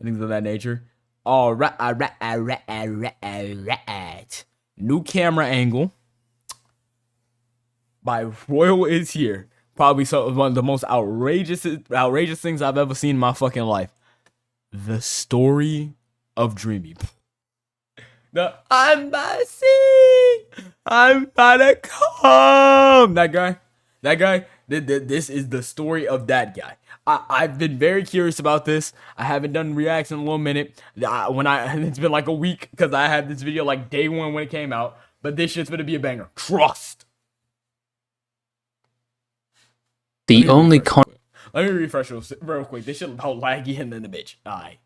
things of that nature. All right. New camera angle by Royal is here. Probably one of the most outrageous things I've ever seen in my fucking life. The story of DreamyBull. I'm about to sing. I'm about to come. That guy. This is the story of that guy. I've been very curious about this. I haven't done reacts in a little minute. It's been like a week because I had this video like day one when it came out. But this shit's gonna be a banger. Trust. The only Let me refresh real quick. This shit about laggy and then the bitch. Alright,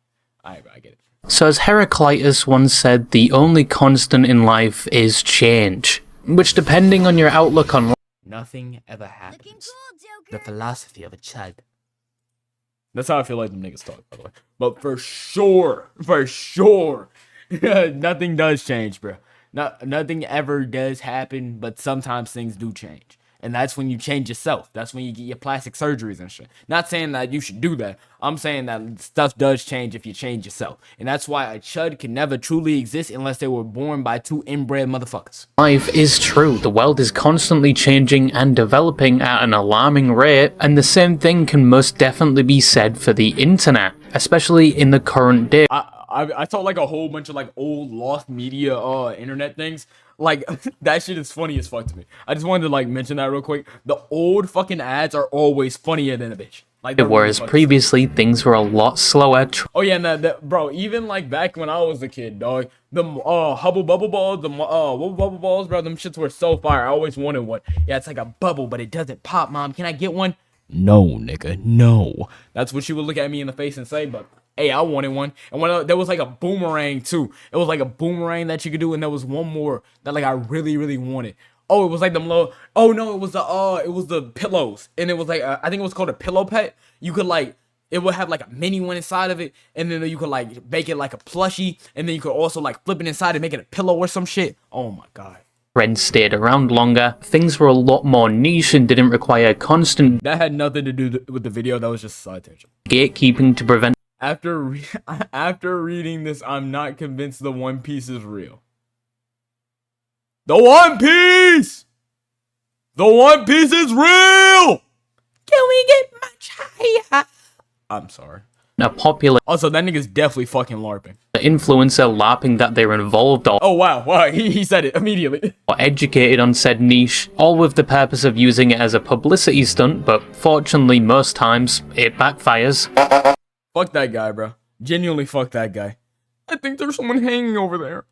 I get it. So as Heraclitus once said, the only constant in life is change. Which, depending on your outlook on life, nothing ever happens. The philosophy of a child. That's how I feel like them niggas talk, by the way. But for sure, nothing does change, bro. Nothing ever does happen, but sometimes things do change. And that's when you change yourself. That's when you get your plastic surgeries and shit. Not saying that you should do that. I'm saying that stuff does change if you change yourself. And that's why a chud can never truly exist unless they were born by two inbred motherfuckers. life is true. The world is constantly changing and developing at an alarming rate, and the same thing can most definitely be said for the internet, especially in the current day. I saw like a whole bunch of like old lost media internet things. Like that shit is funny as fuck to me. I just wanted to like mention that real quick. The old fucking ads are always funnier than a bitch. Like Whereas previously things were a lot slower. Oh yeah, and bro, even like back when I was a kid, dog, the Hubble Bubble Balls, the Wubble Bubble Balls, bro, them shits were so fire. I always wanted one. Yeah, it's like a bubble, but it doesn't pop, mom. Can I get one? No, nigga, no. That's what she would look at me in the face and say, but hey, I wanted one. And when there was like a boomerang too. It was like a boomerang that you could do, and there was one more that like I really, really wanted. Oh, it was like them little. Oh no, it was the pillows, and it was like I think it was called a pillow pet. You could like it would have like a mini one inside of it, and then you could like make it like a plushie, and then you could also like flip it inside and make it a pillow or some shit. Oh my god. Trends stayed around longer, things were a lot more niche and didn't require constant That had nothing to do with the video. That was just side tangent. gatekeeping to prevent. After reading this, I'm not convinced the One Piece is real. The One Piece! The One Piece is real! Can we get much higher? I'm sorry. A popular Also, that nigga's definitely fucking LARPing. influencer LARPing that they're involved or Oh, wow, he said it immediately. educated on said niche, all with the purpose of using it as a publicity stunt, but fortunately most times it backfires. Fuck that guy, bro. Genuinely fuck that guy. I think there's someone hanging over there.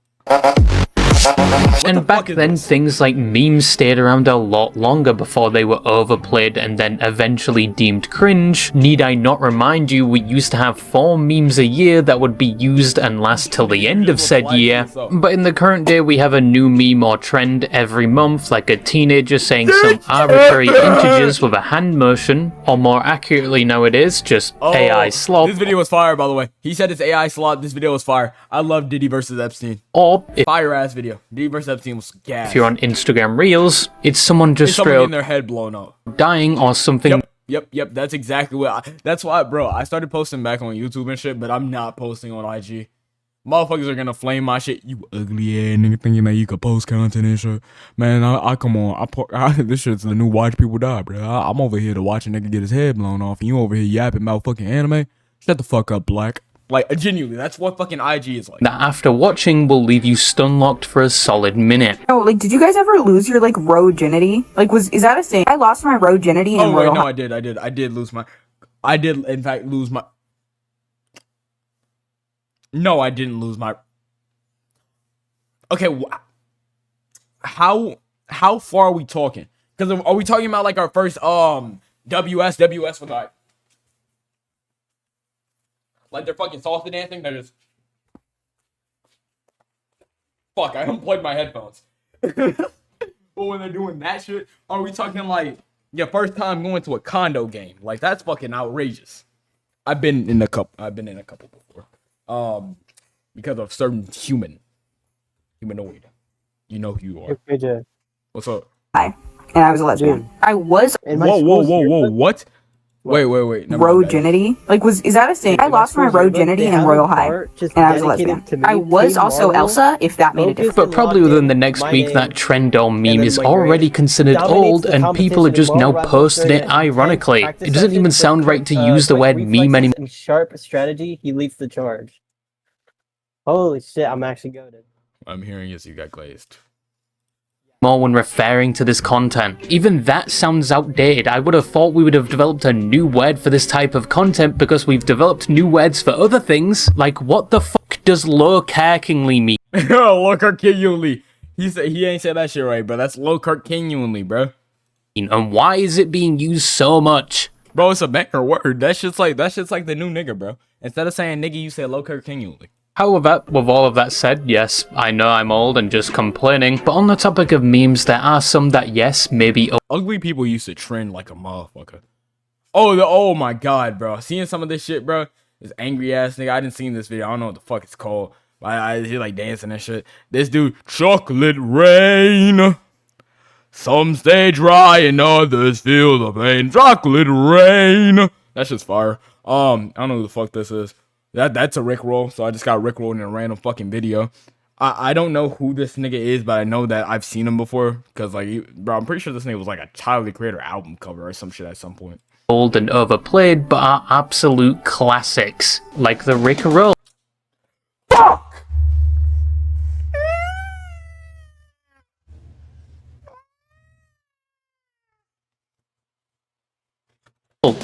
And back then, things like memes stayed around a lot longer before they were overplayed and then eventually deemed cringe. Need I not remind you, we used to have 4 memes a year that would be used and last till the end of said year. But in the current day, we have a new meme or trend every month, like a teenager saying some arbitrary integers with a hand motion, or more accurately nowadays, just AI slop. This video was fire, by the way. He said it's AI slop. This video was fire. I love Diddy versus Epstein. Or Fire ass video. Diddy versus Epstein was gas. if you're on Instagram Reels, it's someone just straight getting up their head blown up. dying or something. Yep. That's exactly what. That's why, bro. I started posting back on YouTube and shit, but I'm not posting on IG. Motherfuckers are gonna flame my shit. You ugly ass nigga thinking that you could post content and shit. Man, I come on. This shit's the new watch people die, bro. I'm over here to watch a nigga get his head blown off, and you over here yapping about fucking anime. Shut the fuck up, Black. Like, genuinely, that's what fucking IG is like. That after watching will leave you stun-locked for a solid minute. Oh, like, did you guys ever lose your, like, rogenity? Like, is that a thing? I lost my rogenity in wait, Royal no, I did lose my... I did, in fact, lose my... No, I didn't lose my... Okay, how far are we talking? Because are we talking about, like, our first, WS with, like they're fucking salsa dancing? They're just... Fuck, I unplugged my headphones. But when they're doing that shit, are we talking like your first time going to a condo game? Like that's fucking outrageous. I've been in a couple before. Because of certain humanoid. You know who you are. Hey, Jay. What's up? Hi. And I was a lesbian. I was... In my Whoa, school's what? Wait. Never mind, guys. Roginity? Like, is that a saying? I lost my Roginity in Royal High, and I was a lesbian. I was also Elsa, if that made a difference. But probably within the next week, that trend or meme is already considered old, and people are just now posting it ironically. It doesn't even sound right to use the word meme anymore. Sharp strategy, he leads the charge. Holy shit, I'm actually goated. I'm hearing yes, you got glazed. More when referring to this content. Even that sounds outdated. I would have thought we would have developed a new word for this type of content because we've developed new words for other things. Like, what the fuck does low-carkingly mean? Low-carkingly. He ain't said that shit right, bro. That's low-carkingly, bro. And why is it being used so much? Bro, it's a banger word. That shit's like the new nigga, bro. Instead of saying nigga, you say low-carkingly. However, with all of that said, yes, I know I'm old and just complaining, but on the topic of memes, there are some that, yes, maybe ugly people used to trend like a motherfucker. Oh my god, bro. Seeing some of this shit, bro. This angry ass nigga. I didn't see this video. I don't know what the fuck it's called. I hear like dancing and shit. This dude, chocolate rain. Some stay dry and others feel the pain. Chocolate rain. That's just fire. I don't know who the fuck this is. That's a Rickroll, so I just got Rickrolled in a random fucking video. I don't know who this nigga is, but I know that I've seen him before. Because, like, bro, I'm pretty sure this nigga was like a Tyler the Creator album cover or some shit at some point. Old and overplayed, but are absolute classics. Like the Rickroll. Fuck!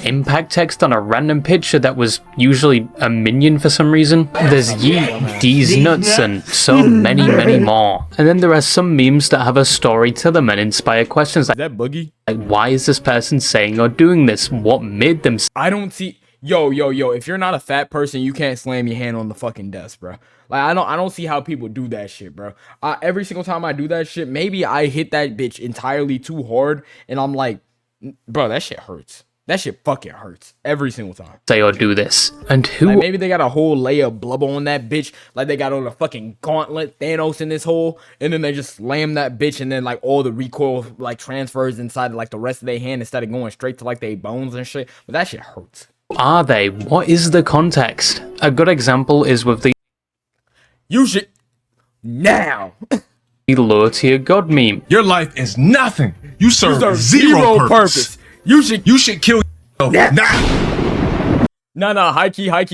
Impact text on a random picture that was usually a minion for some reason. There's yeet, D's nuts, and so many more. And then there are some memes that have a story to them and inspire questions like, is that Boogie? Like, why is this person saying or doing this? What made them? I don't see. Yo. If you're not a fat person, you can't slam your hand on the fucking desk, bro. Like, I don't see how people do that shit, bro. Every single time I do that shit, maybe I hit that bitch entirely too hard, and I'm like, bro, that shit hurts. That shit fucking hurts every single time. Say or do this. And who? Like, maybe they got a whole layer of blubber on that bitch. Like they got on a fucking gauntlet, Thanos in this hole. And then they just slam that bitch. And then like all the recoil like transfers inside like the rest of their hand instead of going straight to like their bones and shit. But that shit hurts. Are they? What is the context? A good example is with the you should now. low tier god meme. Your life is nothing. You serve zero purpose. You should kill yourself now. Nah, high key. I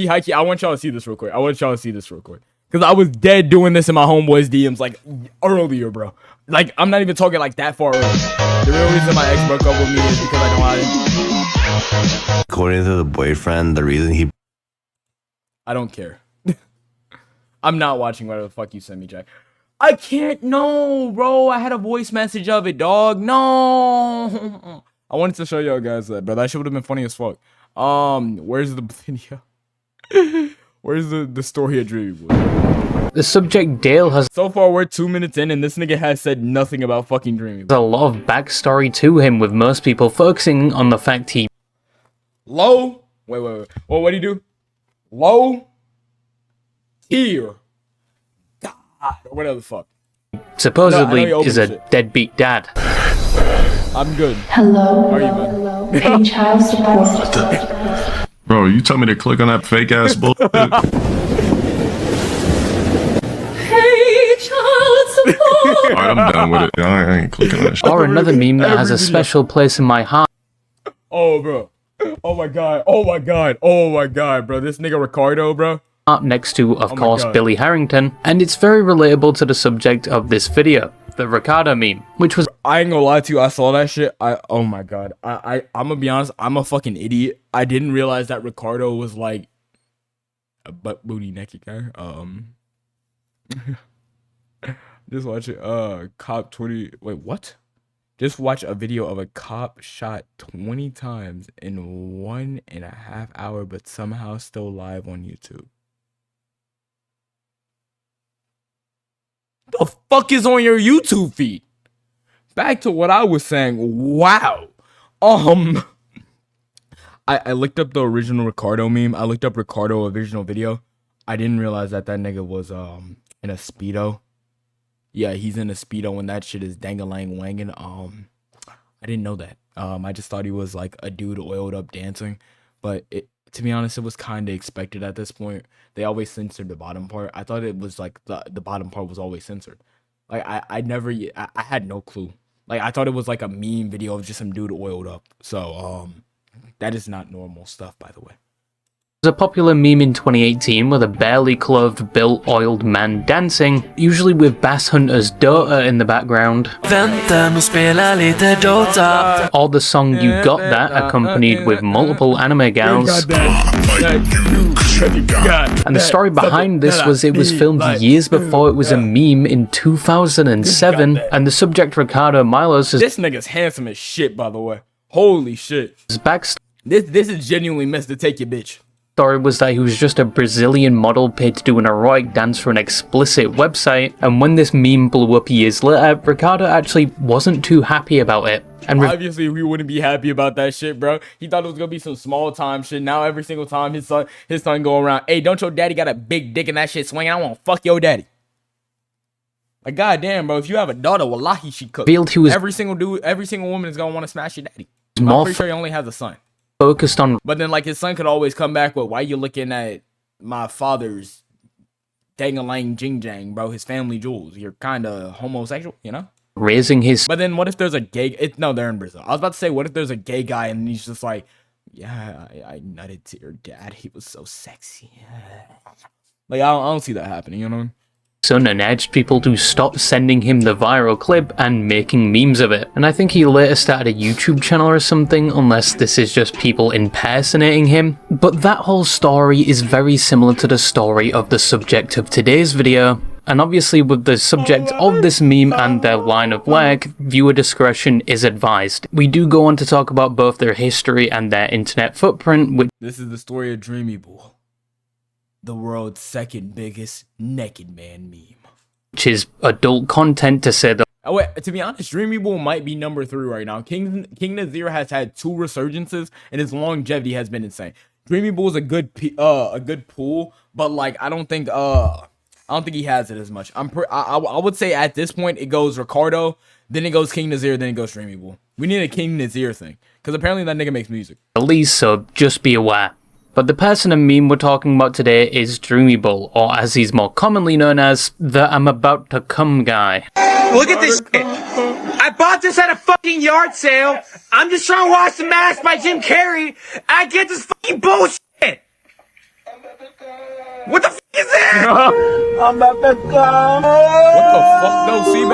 want y'all to see this real quick. Because I was dead doing this in my homeboys' DMs like earlier, bro. Like, I'm not even talking like that far earlier. The real reason my ex broke up with me is because I know according to the boyfriend, the reason I don't care. I'm not watching whatever the fuck you sent me, Jack. I can't. No, bro. I had a voice message of it, dog. No. I wanted to show y'all guys that, bro. That shit would have been funny as fuck. Where's the video? Where's the story of DreamyBull? The subject Dale has. So far, we're 2 minutes in, and this nigga has said nothing about fucking DreamyBull. A lot of backstory to him, with most people focusing on the fact he. Low. Wait. Well, what'd he do? Low. Tier. God. Or whatever the fuck. Supposedly is a deadbeat dad. I'm good. Hello. How are you, man? Hello. Pay child support. Bro, you tell me to click on that fake ass bullshit. Pay child support. Alright, I'm done with it. I ain't clicking that shit. Or another meme that has a special place in my heart. Oh, bro. Oh my god, bro. This nigga Ricardo, bro. Next to, of course, God. Billy Harrington, and it's very relatable to the subject of this video, the Ricardo meme, which was. I ain't gonna lie to you, I saw that shit. Oh my god. I'm gonna be honest, I'm a fucking idiot. I didn't realize that Ricardo was like a butt booty naked guy. Just watch it. Cop 20. Wait, what? Just watch a video of a cop shot 20 times in 1.5 hours, but somehow still live on YouTube. The fuck is on your YouTube feed? Back to what I was saying. Wow. I looked up the original Ricardo meme. I looked up Ricardo original video. I didn't realize that nigga was in a Speedo. Yeah, he's in a Speedo and that shit is dang-a-lang-wangin'. I didn't know that. I just thought he was like a dude oiled up dancing, but to be honest, it was kind of expected at this point. They always censored the bottom part. I thought it was like the bottom part was always censored. Like I had no clue. Like I thought it was like a meme video of just some dude oiled up. So that is not normal stuff, by the way. There's a popular meme in 2018 with a barely clothed, built, oiled man dancing, usually with Bass Hunter's Dota in the background. Or the song You Got That accompanied with multiple anime gals. And the story behind this was it was filmed years before it was a meme in 2007, and the subject Ricardo Milos is— This nigga's handsome as shit, by the way. Holy shit. This is genuinely meant to take your bitch. Story was that he was just a Brazilian model paid to do an heroic dance for an explicit website, and when this meme blew up years later, Ricardo actually wasn't too happy about it. And obviously we wouldn't be happy about that shit, bro. He thought it was gonna be some small time shit. Now every single time his son go around, hey, don't your daddy got a big dick and that shit swinging? I wanna fuck your daddy. Like, goddamn, bro, if you have a daughter, wallahi, she cooked. Every single woman is gonna want to smash your daddy. I'm pretty sure he only has a son. Focused on, but then like his son could always come back with, why you looking at my father's dang-a-lang jing-jang, bro, his family jewels? You're kind of homosexual, you know? Raising his— But then what if there's a gay— no, they're in Brazil. I was about to say, what if there's a gay guy and he's just like, yeah, I nutted to your dad, he was so sexy. Like, I don't see that happening, you know? son and urged people to stop sending him the viral clip and making memes of it. And I think he later started a YouTube channel or something, unless this is just people impersonating him. But that whole story is very similar to the story of the subject of today's video. And obviously with the subject of this meme and their line of work, viewer discretion is advised. We do go on to talk about both their history and their internet footprint, which— This is the story of DreamyBull, the world's second biggest naked man meme. Which is adult content, to say the— Oh wait, to be honest, DreamyBull might be number 3 right now. King Nazir has had 2 resurgences, and his longevity has been insane. DreamyBull is a good pool, but like I don't think he has it as much. I would say at this point it goes Ricardo, then it goes King Nazir, then it goes DreamyBull. We need a King Nazir thing, because apparently that nigga makes music. At least, so just be aware. But the person and meme we're talking about today is DreamyBull, or as he's more commonly known as, the I'm about to come guy. Look at this shit. I bought this at a fucking yard sale. I'm just trying to watch The Mask by Jim Carrey. I get this fucking bullshit. What the fuck is that? I'm about to come. What the fuck? No, see,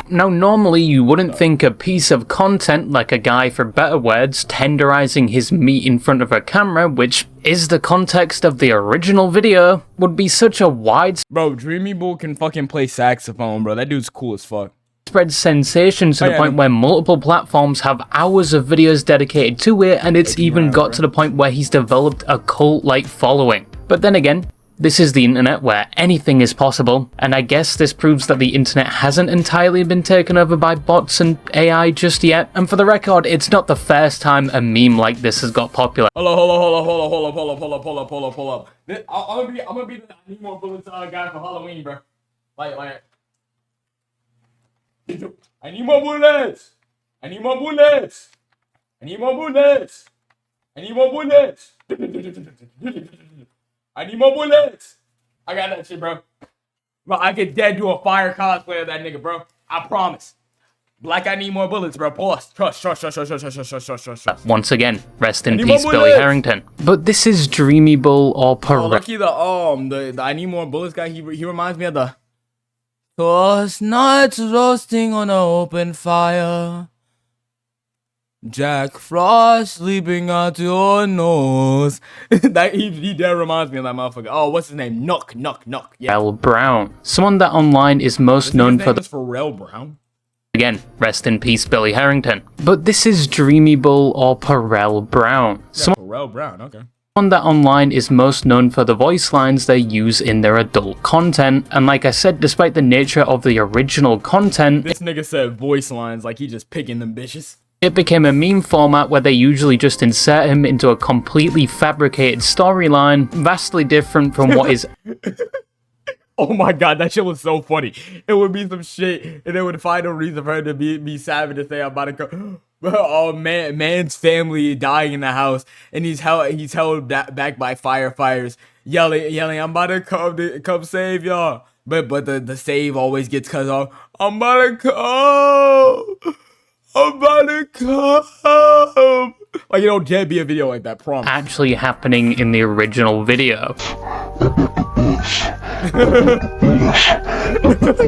Now, normally you wouldn't think a piece of content like a guy, for better words, tenderizing his meat in front of a camera, which is the context of the original video, would be such a widespread— Bro, DreamyBull can fucking play saxophone, bro. That dude's cool as fuck. Sensation to the point where multiple platforms have hours of videos dedicated to it, and it's even got to the point where he's developed a cult-like following. But then again, this is the internet where anything is possible, and I guess this proves that the internet hasn't entirely been taken over by bots and AI just yet. And for the record, it's not the first time a meme like this has got popular. Hold up. I'm gonna be the I Need More Bullets guy for Halloween, bro. Like, I need more bullets! I need more bullets! I need more bullets! I need more bullets! I need more bullets! I got that shit, bro. Bro, I could dead do a fire cosplay of that nigga, bro. I promise. Black, I need more bullets, bro. Pause. Trust. Once again, rest in peace, Billy Harrington. But this is DreamyBull or lucky the I need more bullets guy. He reminds me of the Toast nights roasting on an open fire. Jack Frost sleeping out your nose. He dead reminds me of that motherfucker. Oh, what's his name? Nook. Yeah. Pharrell Brown. Someone that online is most known for the— Pharrell Brown. Again, rest in peace, Billy Harrington. But this is DreamyBull or Pharrell Brown. Pharrell Brown, okay. Someone that online is most known for the voice lines they use in their adult content, and like I said, despite the nature of the original content— This nigga said voice lines like he just picking them bitches. It became a meme format where they usually just insert him into a completely fabricated storyline, vastly different from what is Oh my god, that shit was so funny. It would be some shit, and they would find a reason for her to be savage to say, I'm about to go. Oh man, man's family dying in the house, and he's held back by firefighters, yelling, I'm about to come save y'all. But the save always gets cut off. I'm about to come. I'm about to come. Like, you know, there'd be a video like that, promise. actually happening in the original video.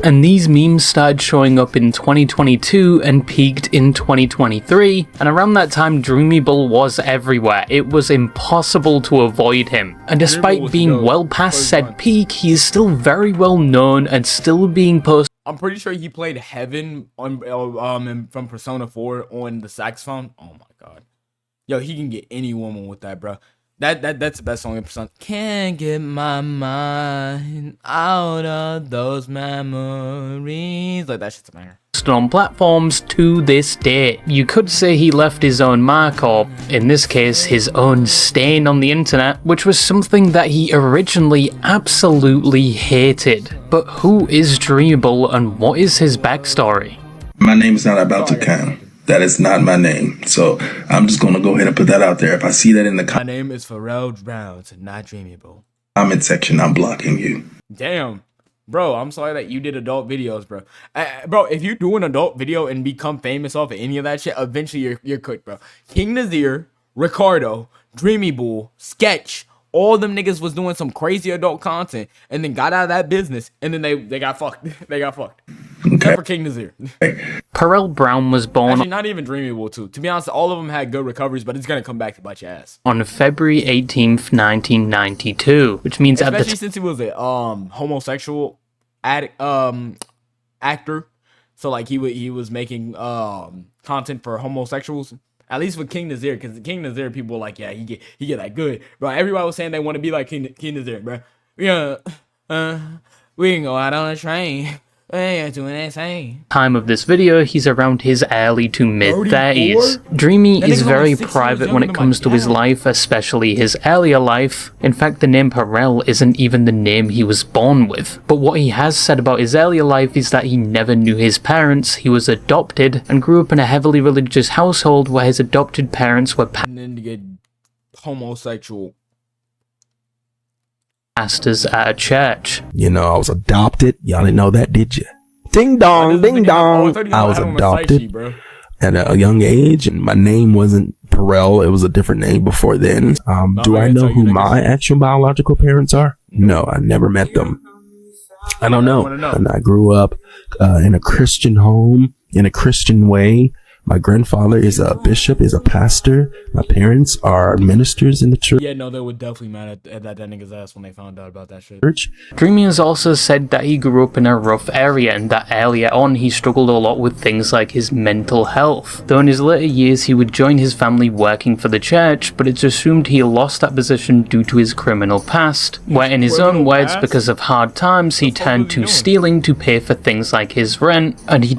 And these memes started showing up in 2022 and peaked in 2023, and around that time DreamyBull was everywhere. It was impossible to avoid him, and despite being well past said peak, he is still very well known and still being posted. I'm pretty sure he played Heaven on from Persona 4 on the saxophone. Oh my god. Yo, he can get any woman with that, bro. That's the best song in Persona. Can't get my mind out of those memories. Like, that shit's a banger. On platforms to this day. You could say he left his own mark, or in this case his own stain on the internet, which was something that he originally absolutely hated. But who is DreamyBull and what is his backstory? My name is not about to Cant. That is not my name. So I'm just gonna go ahead and put that out there. If I see that in the My name is Pharrell Browns, not DreamyBull. comment section, I'm blocking you. Damn. Bro, I'm sorry that you did adult videos, bro. Bro, if you do an adult video and become famous off of any of that shit, eventually you're cooked, bro. King Nazir, Ricardo, DreamyBull, Sketch, all them niggas was doing some crazy adult content and then got out of that business and then they got fucked. They got fucked. Except for King Nazir. Pharrell Brown was born Actually, not even DreamyBull too. To be honest, all of them had good recoveries, but it's gonna come back to bite your ass. on February 18th, 1992, which means Especially since he was a homosexual actor. So like he was making content for homosexuals. At least with King Nazir, because King Nazir people were like, yeah, he get that good, bro. Everybody was saying they want to be like King Nazir, bro. Yeah, we can go out on a train. Yeah, doing that same. time of this video, he's around his early to mid-30s. Dreamy is very private when it comes to his life, especially his earlier life. In fact, the name Pharrell isn't even the name he was born with. But what he has said about his earlier life is that he never knew his parents, he was adopted, and grew up in a heavily religious household where his adopted parents were And then to get homosexual. pastors at a church. You know, I was adopted. Y'all didn't know that, did you? Ding dong, ding dong. I was adopted at a young age, and my name wasn't Pharrell. It was a different name before then. Do I know who my actual biological parents are? No, I never met them. I don't know. And I grew up in a Christian home, in a Christian way. My grandfather is a bishop, is a pastor. My parents are ministers in the church. Yeah, no, they were definitely mad at that nigga's ass when they found out about that shit. Dreamy has also said that he grew up in a rough area and that earlier on he struggled a lot with things like his mental health. Though in his later years he would join his family working for the church, but it's assumed he lost that position due to his criminal past, where in his own words, because of hard times, he turned to stealing to pay for things like his rent, and he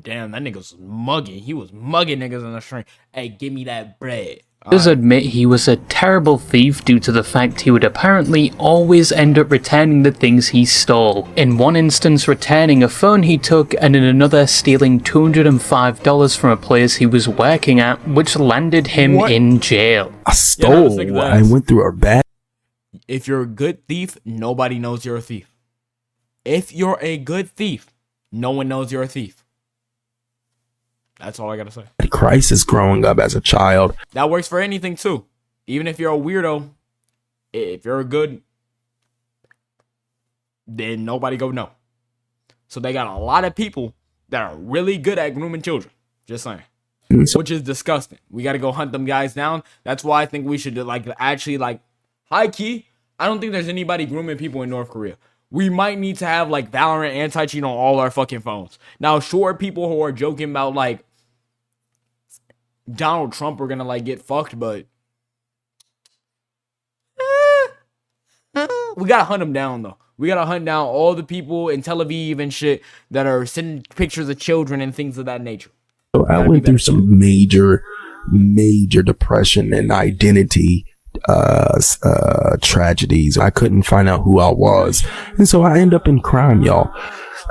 Damn, that nigga was mugging. He was mugging niggas on the street. Hey, give me that bread. does admit he was a terrible thief due to the fact he would apparently always end up returning the things he stole. In one instance returning a phone he took, and in another stealing $205 from a place he was working at, which landed him in jail. I stole. I went through a bad. If you're a good thief, nobody knows you're a thief. If you're a good thief, no one knows you're a thief. That's all I gotta say. Crisis growing up as a child. That works for anything too. Even if you're a weirdo, if you're a good, then nobody go know. So they got a lot of people that are really good at grooming children. Just saying. Which is disgusting. We gotta go hunt them guys down. That's why I think we should actually high key. I don't think there's anybody grooming people in North Korea. We might need to have Valorant anti-cheat on all our fucking phones. Now, sure, people who are joking about Donald Trump are gonna get fucked, but we gotta hunt them down though. We gotta hunt down all the people in Tel Aviv and shit that are sending pictures of children and things of that nature. So I went through some major depression and identity tragedies. I couldn't find out who I was, and so I end up in crime, y'all.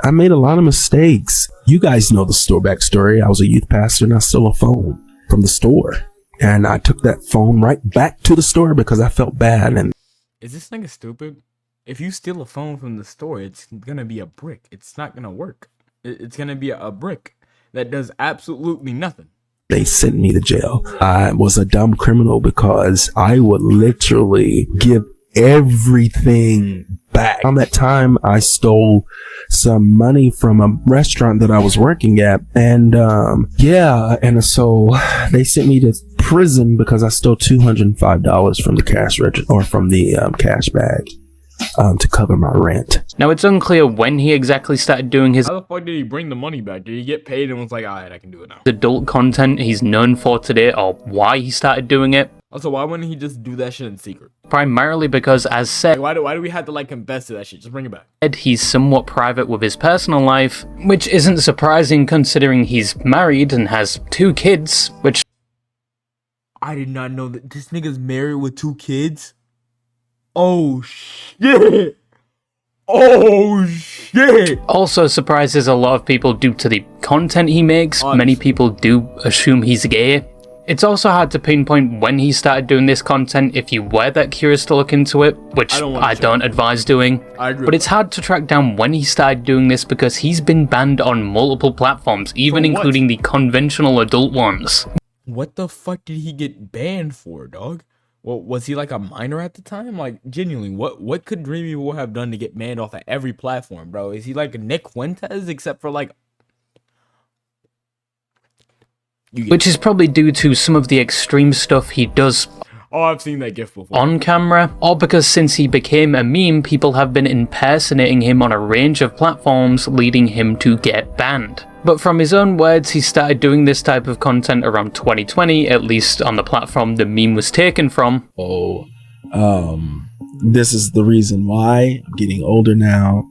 I made a lot of mistakes. You guys know the store backstory. I was a youth pastor and I stole a phone from the store, and I took that phone right back to the store because I felt bad. And is this nigga stupid? If you steal a phone from the store, it's gonna be a brick. It's not gonna work. It's gonna be a brick that does absolutely nothing. They sent me to jail. I was a dumb criminal because I would literally give everything back. Around that time, I stole some money from a restaurant that I was working at, and and so they sent me to prison because I stole $205 from the cash register, or from the cash bag, to cover my rent. Now, it's unclear when he exactly started doing his How the fuck did he bring the money back? Did he get paid and was like, alright, I can do it now? adult content he's known for today, or why he started doing it. Also, why wouldn't he just do that shit in secret? Primarily because, as said, Like, why do we have to like confess to that shit? Just bring it back. he's somewhat private with his personal life, which isn't surprising considering he's married and has 2 kids, which I did not know that this nigga's married with 2 kids. Oh shit! Oh shit! also surprises a lot of people due to the content he makes. Many people do assume he's gay. It's also hard to pinpoint when he started doing this content if you were that curious to look into it, which I don't advise doing. I agree. But it's hard to track down when he started doing this because he's been banned on multiple platforms, even including the conventional adult ones. What the fuck did he get banned for, dog? Well, was he like a minor at the time? Like, genuinely, what could DreamyBull have done to get banned off of every platform, bro? Is he like Nick Fuentes, except for like... Which is probably due to some of the extreme stuff he does Oh, I've seen that gif before. on camera, or because since he became a meme, people have been impersonating him on a range of platforms, leading him to get banned. But from his own words, he started doing this type of content around 2020, at least on the platform the meme was taken from. This is the reason why. I'm getting older now.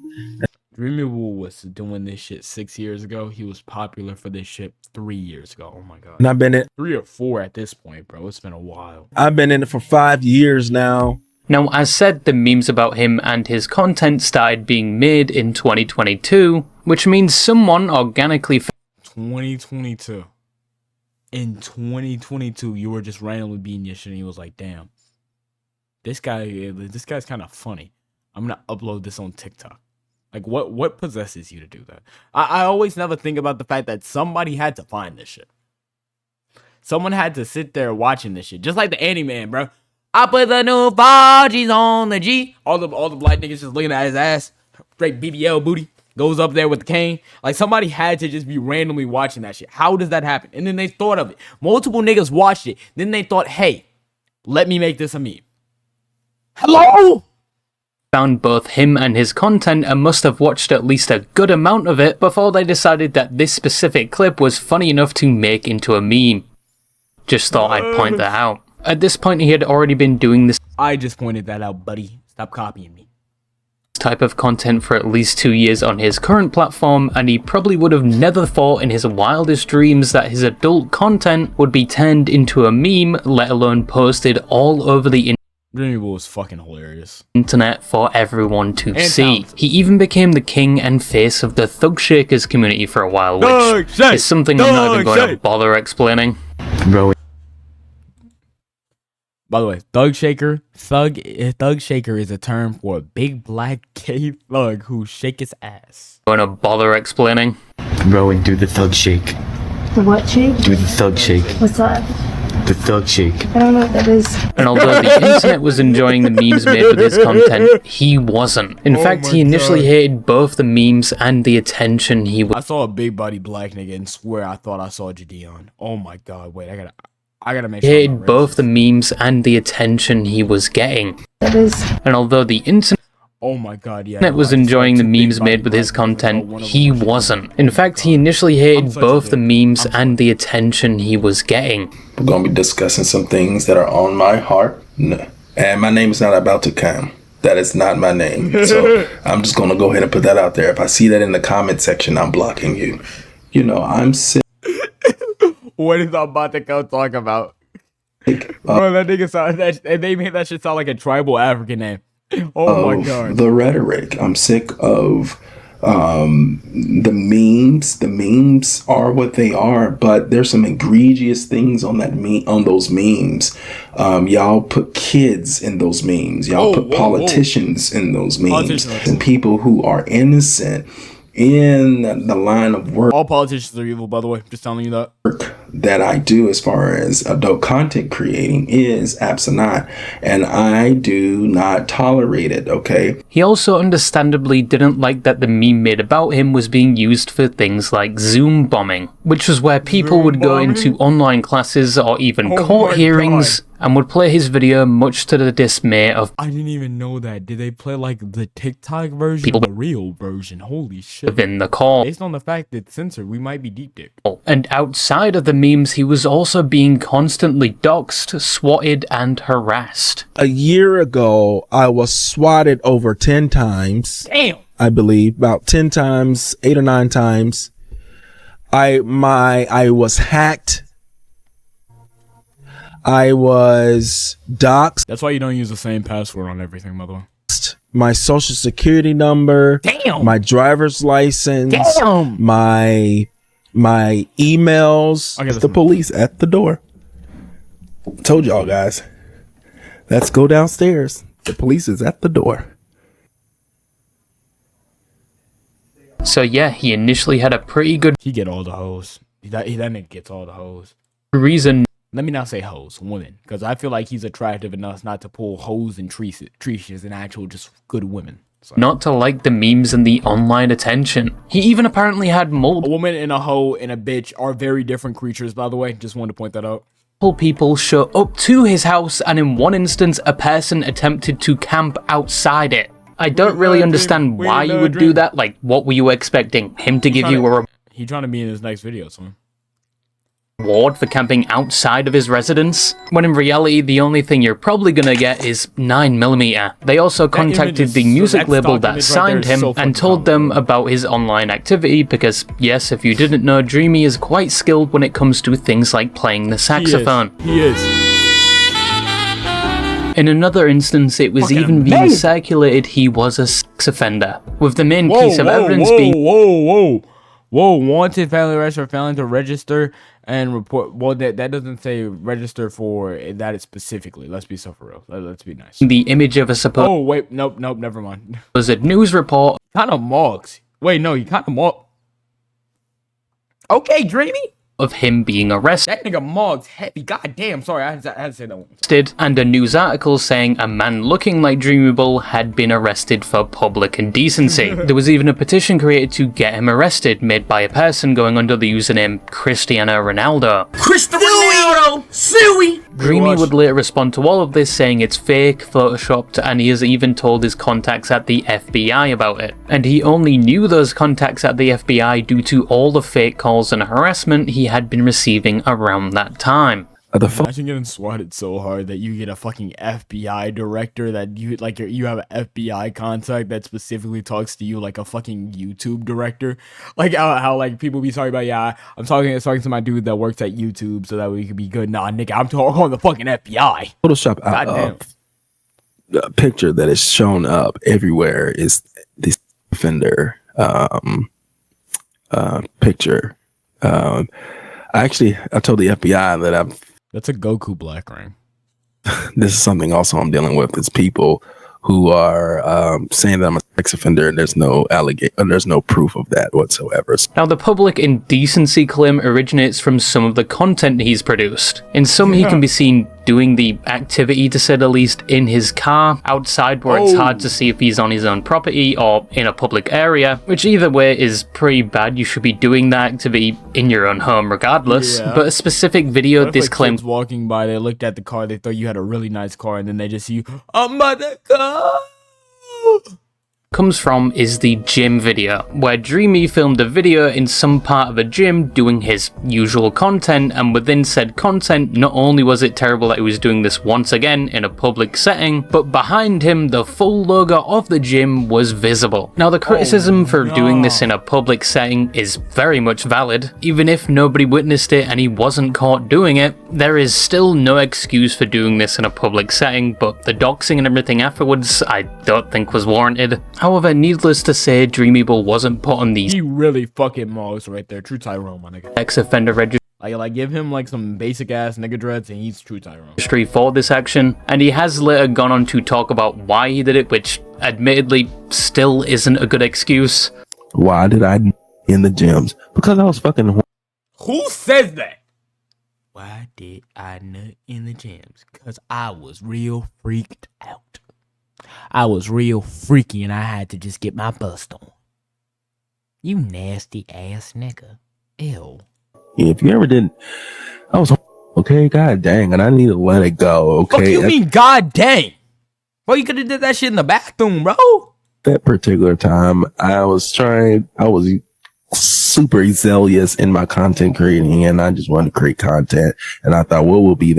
DreamyBull was doing this shit 6 years ago. He was popular for this shit 3 years ago. Oh my god. And I've been in 3 or 4 at this point, bro. It's been a while. I've been in it for 5 years now. Now, as said, the memes about him and his content started being made in 2022, which means someone organically 2022. In 2022, you were just randomly beating your shit and he was like, damn. This guy's kind of funny. I'm gonna upload this on TikTok. Like, what possesses you to do that? I always never think about the fact that somebody had to find this shit. Someone had to sit there watching this shit. Just like the Annie Man, bro. I put the new 4Gs on the G. All the black niggas just looking at his ass. Straight BBL booty. Goes up there with the cane. Like, somebody had to just be randomly watching that shit. How does that happen? And then they thought of it. Multiple niggas watched it. Then they thought, hey, let me make this a meme. Hello? found both him and his content and must have watched at least a good amount of it before they decided that this specific clip was funny enough to make into a meme. Just thought I'd point that out. At this point, he had already been doing this I just pointed that out, buddy. Stop copying me. type of content for at least 2 years on his current platform, and he probably would have never thought in his wildest dreams that his adult content would be turned into a meme, let alone posted all over the DreamyBull was fucking hilarious. internet for everyone to And see. talented. He even became the king and face of the Thug Shakers community for a while, which is something I'm not even going to bother explaining. Bro, By the way, Thug Shaker is a term for a big black gay thug who shake his ass. Going to bother explaining. bro, and do the thug shake. The what shake? Do the thug shake. What's that? The thug shake. I don't know what that is. And although the internet was enjoying the memes made with his content, he wasn't. In fact, he initially hated both the memes and the attention he was. I saw a big body black nigga and swear I thought I saw Jadeon. Oh my god, wait, I gotta make He sure. I'm hated not both the racist. memes and the attention he was getting. That is. And although the internet Oh my god, yeah. was enjoying the memes made with his content, he wasn't. In fact, he initially hated both the memes and the attention he was getting. We're going to be discussing some things that are on my heart. And my name is not about to come. That is not my name. So I'm just going to go ahead and put that out there. If I see that in the comment section, I'm blocking you. You know, I'm sick. What is I'm about to go talk about? Bro, that nigga sound that they made that shit sound like a tribal African name. Oh my god. The rhetoric. I'm sick of the memes. The memes are what they are, but there's some egregious things on those memes. Y'all put kids in those memes. Y'all put politicians in those memes, and people who are innocent in the line of work. All politicians are evil, by the way. Just telling you that. That I do as far as adult content creating is absolute, and I do not tolerate it, okay? He also understandably didn't like that the meme made about him was being used for things like Zoom bombing, which was where people would go into online classes or even court hearings and would play his video, much to the dismay of I didn't even know that. Did they play like the TikTok version or the real version? Holy shit. Within the call. Based on the fact that it's censored, we might be deep dick. And outside of the memes, he was also being constantly doxxed, swatted, and harassed. A year ago, I was swatted over 10 times. Damn. I believe about 10 times, 8 or 9 times. I was hacked. I was doxxed. That's why you don't use the same password on everything, by the way. My social security number. Damn. My driver's license. Damn. My emails. The police at the door. Told y'all guys. Let's go downstairs. The police is at the door. So yeah, he initially had a pretty good He get all the hoes. That nigga gets all the hoes. reason. Let me not say hoes, women, because I feel like he's attractive enough not to pull hoes and treaches and actual just good women. So. Not to like the memes and the online attention. He even apparently had A multiple woman and a hoe and a bitch are very different creatures, by the way. Just wanted to point that out. people show up to his house, and in one instance, a person attempted to camp outside it. I don't really understand why you would do that. Like, what were you expecting? Him to give you a He trying to be in his next video, son. reward for camping outside of his residence? When in reality, the only thing you're probably gonna get is 9mm. They also contacted the music label that signed him and told them about his online activity because, yes, if you didn't know, Dreamy is quite skilled when it comes to things like playing the saxophone. He is. In another instance, it was even being circulated he was a sex offender, with the main piece of evidence being wanted family arrest for failing to register and report. Well, that doesn't say register for that specifically. Let's be so for real. Let's be nice. the image of a supposed Oh wait, nope, never mind. was a news report Kind of mugs. Wait, no, you kind of mug. Okay, Dreamy. of him being arrested. That nigga mugs heavy. God damn. Sorry, I had to say that one. And a news article saying a man looking like DreamyBull had been arrested for public indecency. There was even a petition created to get him arrested, made by a person going under the username Cristiano Ronaldo. Cristiano Ronaldo, Suey. Dreamy would later respond to all of this, saying it's fake, photoshopped, and he has even told his contacts at the FBI about it. And he only knew those contacts at the FBI due to all the fake calls and harassment he had been receiving around that time. Imagine getting swatted so hard that you get a fucking FBI director that you have an FBI contact that specifically talks to you like a fucking YouTube director. Like how like people be sorry about, yeah, I'm talking to my dude that works at YouTube so that we could be good. Nah, nigga, I'm talking on the fucking FBI. Photoshop out the picture that is shown up everywhere is this offender picture. I told the FBI that That's a Goku black ring. this is something also I'm dealing with. It's people who are saying that I'm a sex offender and there's no there's no proof of that whatsoever. Now, the public indecency claim originates from some of the content he's produced. In some, he can be seen doing the activity, to say the least, in his car, outside where it's hard to see if he's on his own property or in a public area, which either way is pretty bad. You should be doing that activity in your own home regardless. Yeah. But a specific video this claims walking by, they looked at the car, they thought you had a really nice car, and then they just see you, I'm about to go. comes from is the gym video, where Dreamy filmed a video in some part of a gym doing his usual content, and within said content, not only was it terrible that he was doing this once again in a public setting, but behind him the full logo of the gym was visible. Now the criticism for doing this in a public setting is very much valid. Even if nobody witnessed it and he wasn't caught doing it, there is still no excuse for doing this in a public setting, but the doxing and everything afterwards I don't think was warranted. However, needless to say, DreamyBull wasn't put on the He really fucking Moss right there. True Tyrone, my nigga. sex offender registry Like give him like some basic ass nigga dreads and he's true Tyrone. For this action, and he has later gone on to talk about why he did it, which admittedly still isn't a good excuse. Why did I in the gyms? Because I was fucking. Who says that? Why did I nut in the gyms? Because I was real freaked out. I was real freaky and I had to just get my bust on. You nasty ass nigga. Ew. If you ever did, I was okay. God dang, and I need to let it go. Okay. Fuck you mean god dang? Bro, you could have did that shit in the bathroom, bro. That particular time, I was super zealous in my content creating, and I just wanted to create content. And I thought, what will be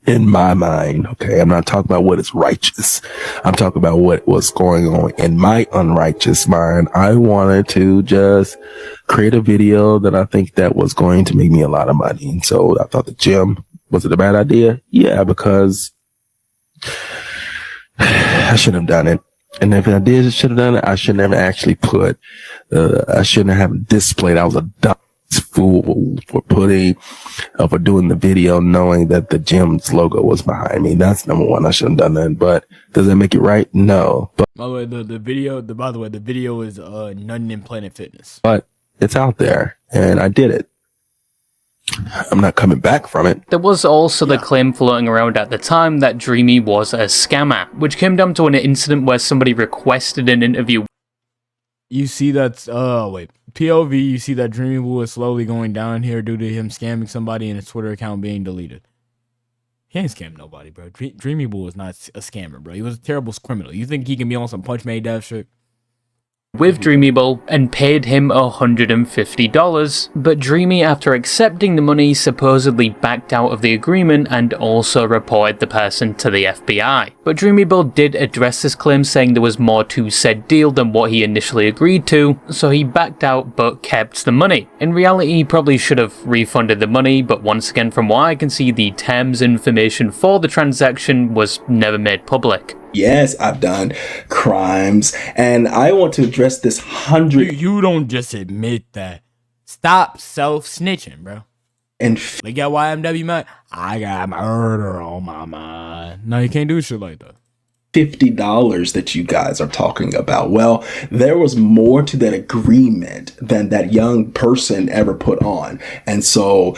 in my mind, okay, I'm not talking about what is righteous. I'm talking about what was going on in my unrighteous mind. I wanted to just create a video that I think that was going to make me a lot of money. And so I thought the gym, was it a bad idea? Yeah, because I shouldn't have done it. And if I should have done it, I should never actually I shouldn't have displayed. I was a dumb fool for doing the video knowing that the gym's logo was behind me. That's number one. I shouldn't have done that. But does that make it right? No. But by the way, the video is None in Planet Fitness. But it's out there and I did it. I'm not coming back from it. There was also the claim floating around at the time that Dreamy was a scammer, which came down to an incident where somebody requested an interview. You see that's POV, you see that DreamyBull is slowly going down here due to him scamming somebody and his Twitter account being deleted. He ain't scammed nobody, bro. DreamyBull is not a scammer, bro. He was a terrible criminal. You think he can be on some Punch Made Death shit? With DreamyBull and paid him $150, but Dreamy, after accepting the money, supposedly backed out of the agreement and also reported the person to the FBI. But DreamyBull did address this claim, saying there was more to said deal than what he initially agreed to, so he backed out but kept the money. In reality, he probably should have refunded the money, but once again, from what I can see, the terms information for the transaction was never made public. Yes, I've done crimes, and I want to address this You don't just admit that. Stop self-snitching, bro. And look at YMW, man. I got murder on my mind. No, you can't do shit like that. $50 that you guys are talking about. Well, there was more to that agreement than that young person ever put on. And so,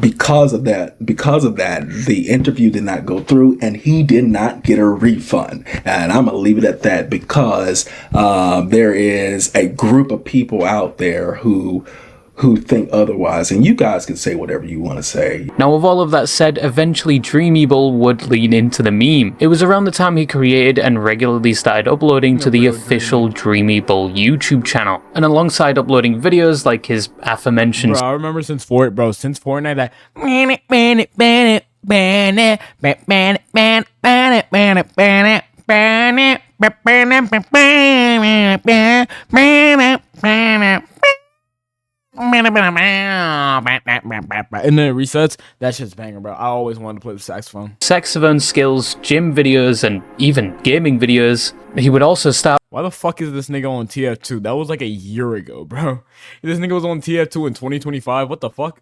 because of that, the interview did not go through and he did not get a refund. And I'm going to leave it at that because, there is a group of people out there who think otherwise, and you guys can say whatever you want to say. Now, with all of that said, eventually DreamyBull would lean into the meme. It was around the time he created and regularly started uploading to the official DreamyBull YouTube channel, and alongside uploading videos like his aforementioned. Bro, I remember since Fortnite that. And then it resets. That shit's banging, bro. I always wanted to play the saxophone skills, gym videos, and even gaming videos. He would also start. Why the fuck is this nigga on TF2? That was like a year ago, bro. This nigga was on TF2 in 2025. What the fuck?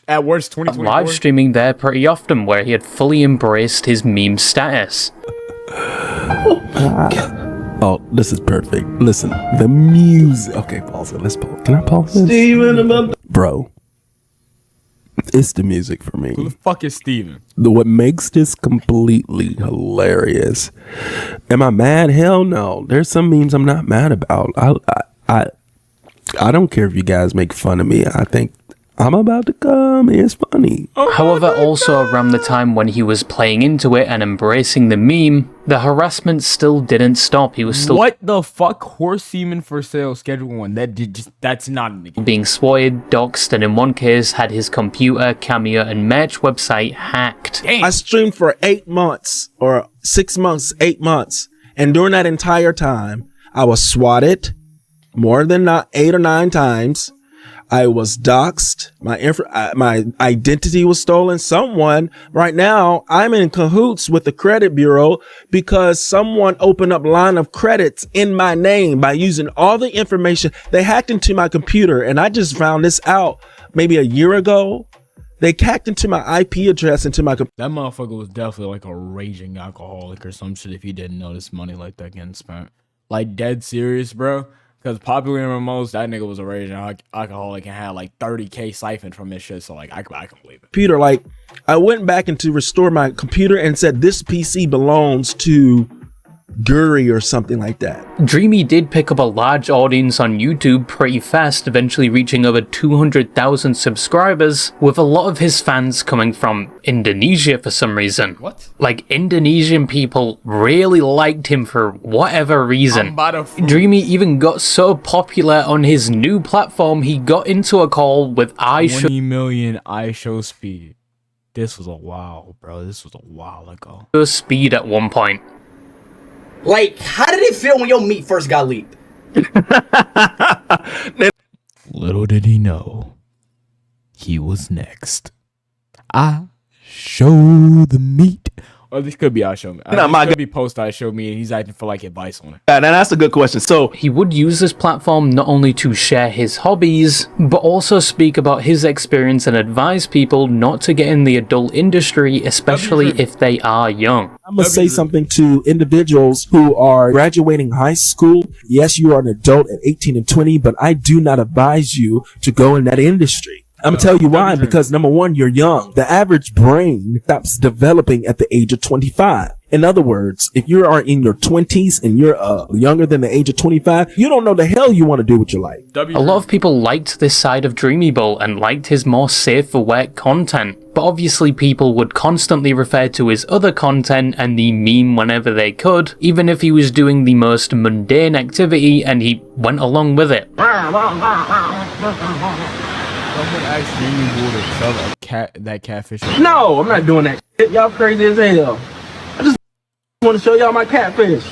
At worst, 2024. Live streaming there pretty often, where he had fully embraced his meme status. Oh, this is perfect. Listen, the music. Okay, pause it. Let's pause. Can I pause this? Steven, bro, it's the music for me. Who the fuck is Steven? What makes this completely hilarious. Am I mad? Hell no. There's some memes I'm not mad about. I don't care if you guys make fun of me. I think I'm about to come. It's funny. However, also around the time when he was playing into it and embracing the meme, the harassment still didn't stop. He was still What the fuck? Horse semen for sale, schedule 1. That's not in the game. being swatted, doxxed, and in one case had his computer, cameo, and merch website hacked. Damn. I streamed for 8 months or 6 months, 8 months. And during that entire time, I was swatted more than 8 or 9 times. I was doxxed. My identity was stolen. Someone right now, I'm in cahoots with the credit bureau because someone opened up line of credits in my name by using all the information. They hacked into my computer, and I just found this out maybe a year ago. They hacked into my IP address into my computer. That motherfucker was definitely like a raging alcoholic or some shit if he didn't notice money like that getting spent. Like, dead serious, bro. Because popular and most, that nigga was a raging alcoholic and had like 30K siphoned from this shit. So like, I can believe it. Computer, like, I went back and to restore my computer and said this PC belongs to Guri or something like that. Dreamy did pick up a large audience on YouTube pretty fast, eventually reaching over 200,000 subscribers, with a lot of his fans coming from Indonesia for some reason. What? Like, Indonesian people really liked him for whatever reason. Dreamy even got so popular on his new platform, he got into a call with 20 million iShow speed. This was a while, bro. This was a while ago. Speed at one point. Like, how did it feel when your meat first got leaked? Little did he know, he was next. I show the meat. Or this could be I show me. This could be post I show me and he's acting for like advice on it. Now that's a good question. So he would use this platform not only to share his hobbies, but also speak about his experience and advise people not to get in the adult industry, especially if they are young. I'm going to say something to individuals who are graduating high school. Yes, you are an adult at 18 and 20, but I do not advise you to go in that industry. I'm gonna tell you why, because number one, you're young. The average brain stops developing at the age of 25. In other words, if you are in your 20s and you're younger than the age of 25, you don't know the hell you want to do with your life. A lot of people liked this side of DreamyBull and liked his more safe for work content, but obviously people would constantly refer to his other content and the meme whenever they could, even if he was doing the most mundane activity and he went along with it. Someone asked DreamyBull to sell that catfish. No, I'm not doing that shit. Y'all crazy as hell. I just want to show y'all my catfish.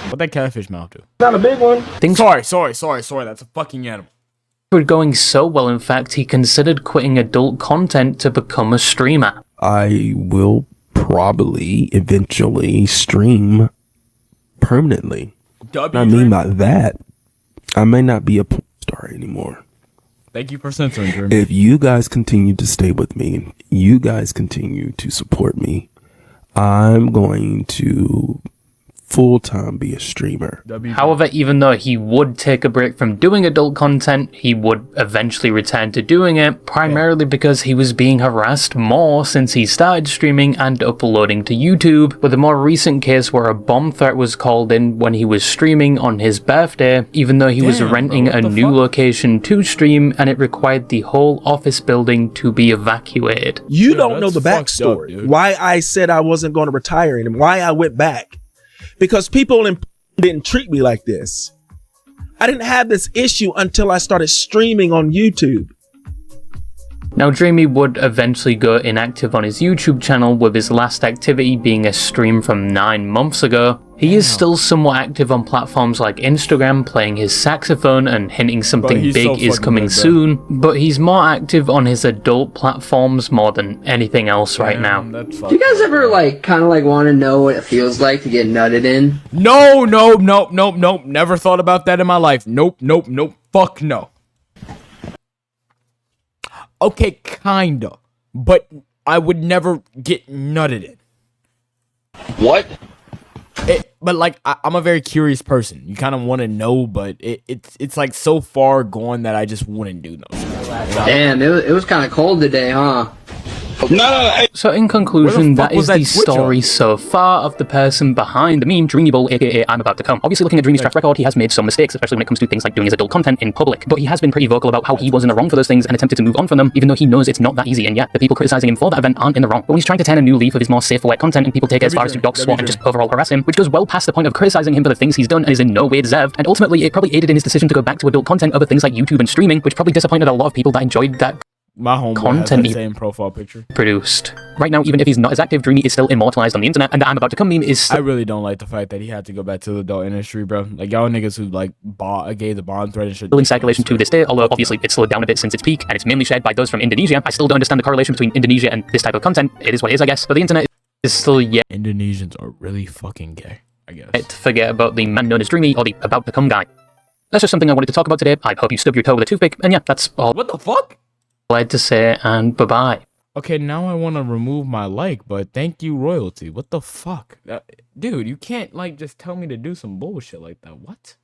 What that catfish mouth do? Not a big one. Sorry. That's a fucking animal. Were going so well, in fact, he considered quitting adult content to become a streamer. I will probably eventually stream permanently. What I mean by that, I may not be a porn star anymore. Thank you for censoring, Jeremy. If you guys continue to stay with me and you guys continue to support me, I'm going to full-time be a streamer. However, even though he would take a break from doing adult content, he would eventually return to doing it, primarily because he was being harassed more since he started streaming and uploading to YouTube, with a more recent case where a bomb threat was called in when he was streaming on his birthday, even though he was renting a new location to stream and it required the whole office building to be evacuated. You don't know the backstory. Why I said I wasn't going to retire and why I went back. Because people didn't treat me like this. I didn't have this issue until I started streaming on YouTube. Now, Dreamy would eventually go inactive on his YouTube channel, with his last activity being a stream from 9 months ago. He is still somewhat active on platforms like Instagram, playing his saxophone and hinting something big is coming soon, but he's more active on his adult platforms more than anything else right now. Do you guys ever kind of want to know what it feels like to get nutted in? No. Never thought about that in my life. Nope. Fuck no. Okay, kinda, but I would never get nutted in. What? But I'm a very curious person. You kind of want to know, but it's like so far gone that I just wouldn't do those. Damn, it was kind of cold today, huh? So in conclusion, that is was that the switch story on? so far of the person behind the meme, DreamyBull, aka I'm About to Come. Obviously, looking at Dreamy's track record, he has made some mistakes, especially when it comes to things like doing his adult content in public. But he has been pretty vocal about how he was in the wrong for those things and attempted to move on from them, even though he knows it's not that easy. And yeah, the people criticizing him for that event aren't in the wrong. But when he's trying to turn a new leaf of his more safe for work content and people take it as far as to dog swat and just overall harass him, which goes well past the point of criticizing him for the things he's done and is in no way deserved. And ultimately, it probably aided in his decision to go back to adult content over things like YouTube and streaming, which probably disappointed a lot of people that enjoyed that My homeboy content has he that same profile picture. produced. Right now, even if he's not as active, Dreamy is still immortalized on the internet, and the I'm About to Come meme is I really don't like the fact that he had to go back to the adult industry, bro. Like, y'all niggas who, like, gave the bond thread and shit. still in circulation to this day, although obviously it's slowed down a bit since its peak, and it's mainly shared by those from Indonesia. I still don't understand the correlation between Indonesia and this type of content. It is what it is, I guess, but the internet is still yet Indonesians are really fucking gay, I guess. to forget about the man known as Dreamy, or the About to Come guy. That's just something I wanted to talk about today. I hope you stub your toe with a toothpick, and yeah, that's all What the fuck? I had to say, and bye-bye. Okay, now I want to remove my like, but thank you, royalty. What the fuck? Dude, you can't, like, just tell me to do some bullshit like that. What?